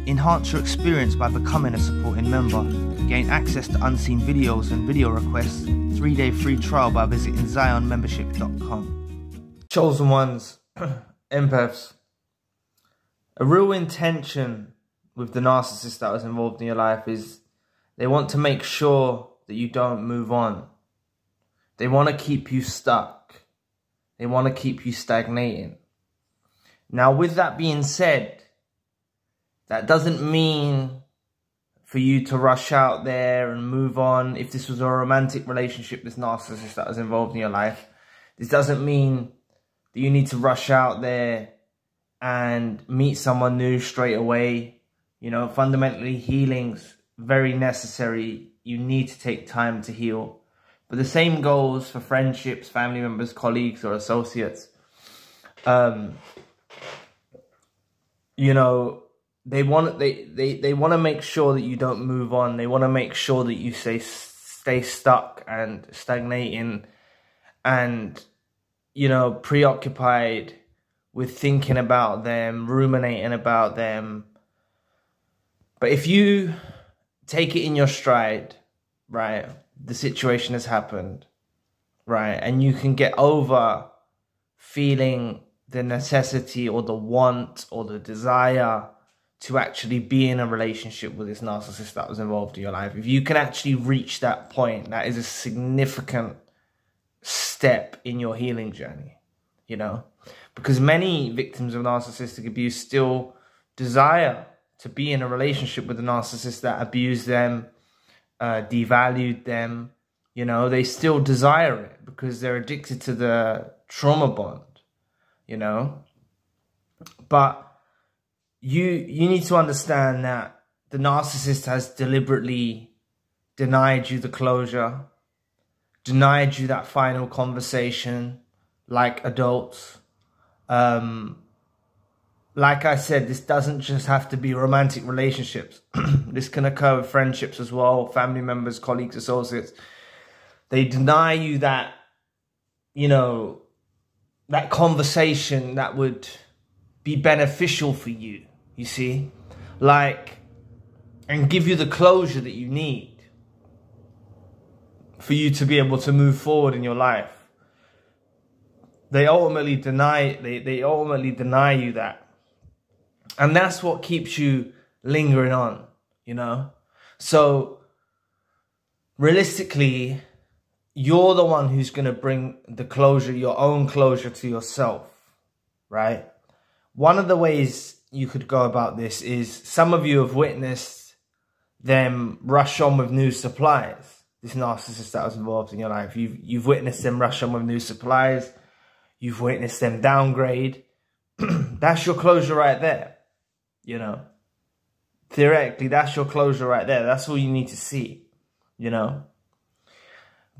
Enhance your experience by becoming a supporting member. Gain access to unseen videos and video requests. 3-day free trial by visiting zionmembership.com. Chosen ones, empaths. A real intention with the narcissist that was involved in your life is they want to make sure that you don't move on. They want to keep you stuck. They want to keep you stagnating. Now, with that being said, that doesn't mean for you to rush out there and move on. If this was a romantic relationship, this narcissist that was involved in your life, this doesn't mean that you need to rush out there and meet someone new straight away. You know, fundamentally, healing's very necessary. You need to take time to heal. But the same goes for friendships, family members, colleagues, or associates. You know, they want to make sure that you don't move on. They want to make sure that you stay stuck and stagnating and, you know, preoccupied with thinking about them, ruminating about them. But if you take it in your stride, right, the situation has happened, right, and you can get over feeling the necessity or the want or the desire to actually be in a relationship with this narcissist that was involved in your life. If you can actually reach that point, that is a significant step in your healing journey, you know, because many victims of narcissistic abuse still desire to be in a relationship with a narcissist that abused them, devalued them. You know, they still desire it because they're addicted to the trauma bond, you know. But you need to understand that the narcissist has deliberately denied you the closure, denied you that final conversation like adults. Like I said, this doesn't just have to be romantic relationships. This can occur with friendships as well, family members, colleagues, associates. They deny you that, you know, that conversation that would be beneficial for you, you see? Like, and give you the closure that you need for you to be able to move forward in your life. They ultimately deny you that. And that's what keeps you lingering on, you know? So, realistically, you're the one who's going to bring the closure, your own closure to yourself, right? One of the ways you could go about this is some of you have witnessed them rush on with new supplies. This narcissist that was involved in your life, you've witnessed them rush on with new supplies. You've witnessed them downgrade. That's your closure right there. You know, theoretically, that's your closure right there. That's all you need to see, you know.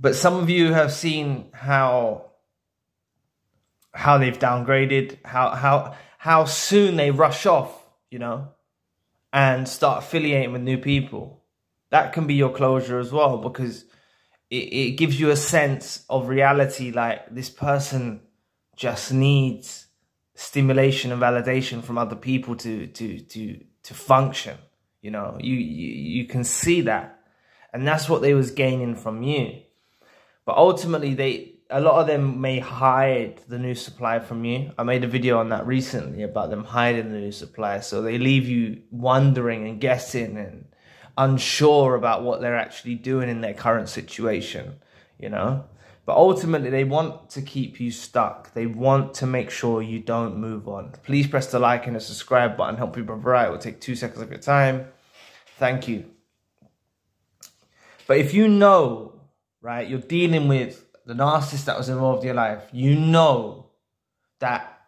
But some of you have seen how they've downgraded, how soon they rush off, you know, and start affiliating with new people. That can be your closure as well, because it gives you a sense of reality, like this person just needs stimulation and validation from other people to function. You know, you can see that, and that's what they was gaining from you. But ultimately, a lot of them may hide the new supply from you. I made a video on that recently about them hiding the new supply, so they leave you wondering and guessing and unsure about what they're actually doing in their current situation. You know. But ultimately, they want to keep you stuck. They want to make sure you don't move on. Please press the like and the subscribe button. Help people right. It will take 2 seconds of your time. Thank you. But if you know, right, you're dealing with the narcissist that was involved in your life, you know that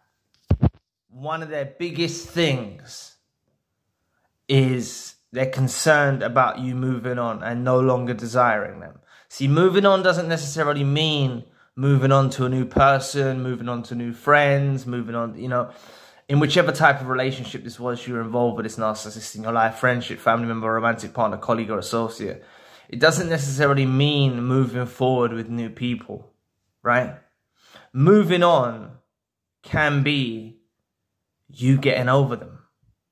one of their biggest things is they're concerned about you moving on and no longer desiring them. See, moving on doesn't necessarily mean moving on to a new person, moving on to new friends, moving on, you know, in whichever type of relationship this was you were involved with this narcissist in your life, friendship, family member, romantic partner, colleague, or associate. It doesn't necessarily mean moving forward with new people, right? Moving on can be you getting over them,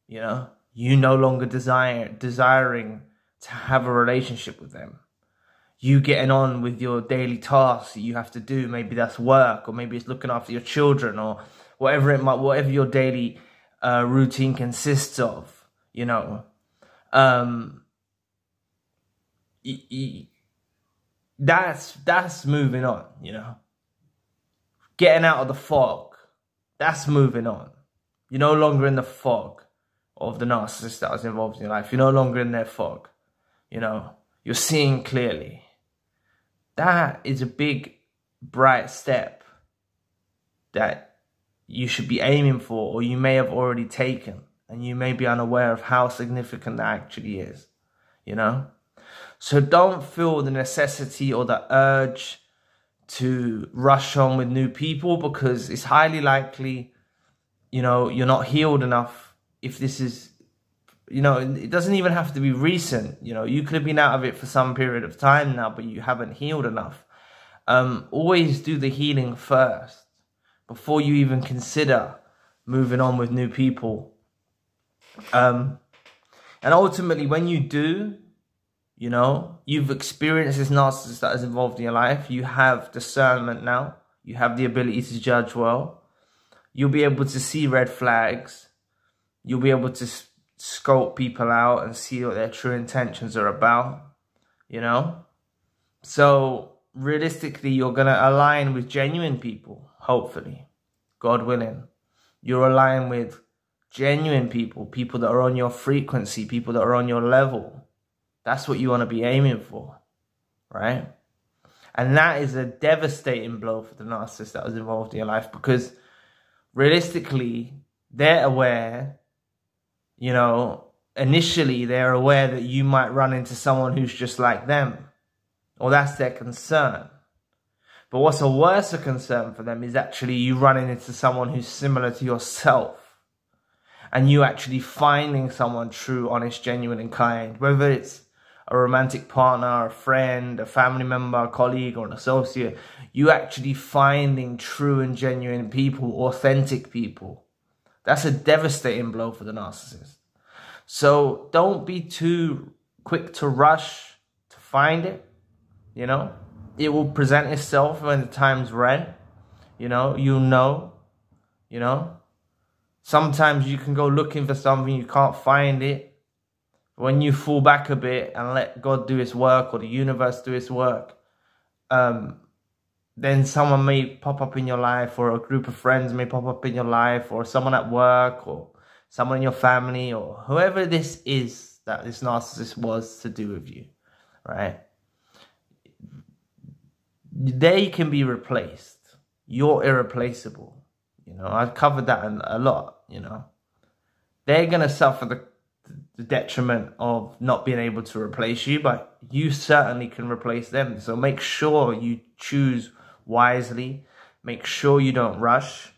you know? you no longer desiring to have a relationship with them. You getting on with your daily tasks that you have to do. Maybe that's work, or maybe it's looking after your children, or whatever your daily routine consists of, you know. That's moving on, you know. Getting out of the fog, that's moving on. You're no longer in the fog of the narcissist that was involved in your life. You're no longer in their fog, you know. You're seeing clearly. That is a big, bright step that you should be aiming for, or you may have already taken, and you may be unaware of how significant that actually is, you know. So don't feel the necessity or the urge to rush on with new people, because it's highly likely, you know, you're not healed enough. If this is, you know, it doesn't even have to be recent. You know, you could have been out of it for some period of time now, but you haven't healed enough. Always do the healing first before you even consider moving on with new people. And ultimately, when you do, you know, you've experienced this narcissist that is involved in your life. You have discernment now. You have the ability to judge well. You'll be able to see red flags. You'll be able to scope people out and see what their true intentions are about, you know. So realistically, you're going to align with genuine people, hopefully, God willing. You're aligned with genuine people, people that are on your frequency, people that are on your level. That's what you want to be aiming for, right? And that is a devastating blow for the narcissist that was involved in your life, because realistically, they're aware, you know, initially they're aware that you might run into someone who's just like them, or that's their concern. But what's a worse concern for them is actually you running into someone who's similar to yourself, and you actually finding someone true, honest, genuine, and kind, whether it's a romantic partner, a friend, a family member, a colleague, or an associate. You actually finding true and genuine people, authentic people. That's a devastating blow for the narcissist. So don't be too quick to rush to find it, you know. It will present itself when the time's right, you know. You'll know, you know. Sometimes you can go looking for something, you can't find it. When you fall back a bit and let God do his work, or the universe do its work, then someone may pop up in your life, or a group of friends may pop up in your life, or someone at work, or someone in your family, or whoever this is that this narcissist was to do with you, right? They can be replaced. You're irreplaceable. You know, I've covered that a lot, you know. They're going to suffer the detriment of not being able to replace you, but you certainly can replace them. So make sure you choose wisely. Make sure you don't rush.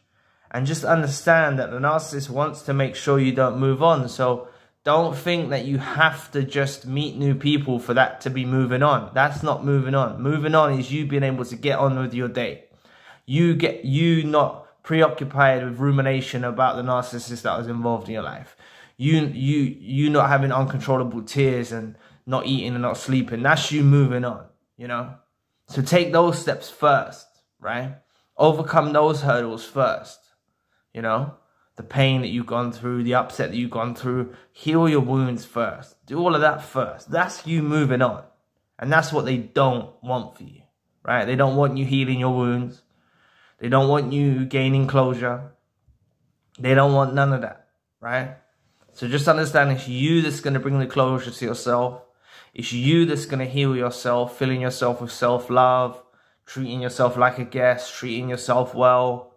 And just understand that the narcissist wants to make sure you don't move on. So don't think that you have to just meet new people for that to be moving on. That's not moving on. Moving on is you being able to get on with your day. You not preoccupied with rumination about the narcissist that was involved in your life. You not having uncontrollable tears and not eating and not sleeping. That's you moving on, you know. So take those steps first, right? Overcome those hurdles first, you know. The pain that you've gone through, the upset that you've gone through. Heal your wounds first. Do all of that first. That's you moving on. And that's what they don't want for you, right? They don't want you healing your wounds. They don't want you gaining closure. They don't want none of that, right? So just understand it's you that's going to bring the closure to yourself. It's you that's going to heal yourself, filling yourself with self-love, treating yourself like a guest, treating yourself well.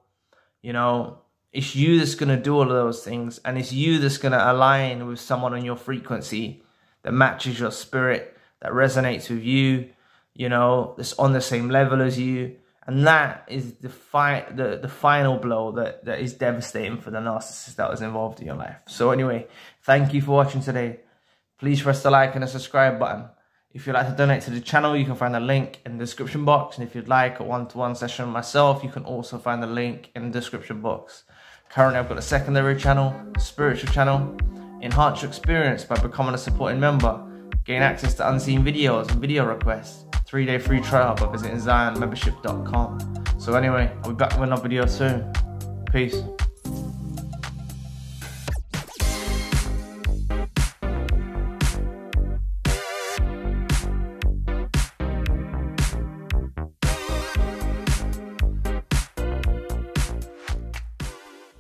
You know, it's you that's going to do all of those things. And it's you that's going to align with someone on your frequency that matches your spirit, that resonates with you, you know, that's on the same level as you. And that is the final blow that is devastating for the narcissist that was involved in your life. So anyway, thank you for watching today. Please press the like and the subscribe button. If you'd like to donate to the channel, you can find the link in the description box. And if you'd like a one-to-one session with myself, you can also find the link in the description box. Currently, I've got a secondary channel, spiritual channel, Enhance your experience by becoming a supporting member. Gain access to unseen videos and video requests. 3-day free trial by visiting zionmembership.com. So anyway, I'll be back with another video soon. Peace.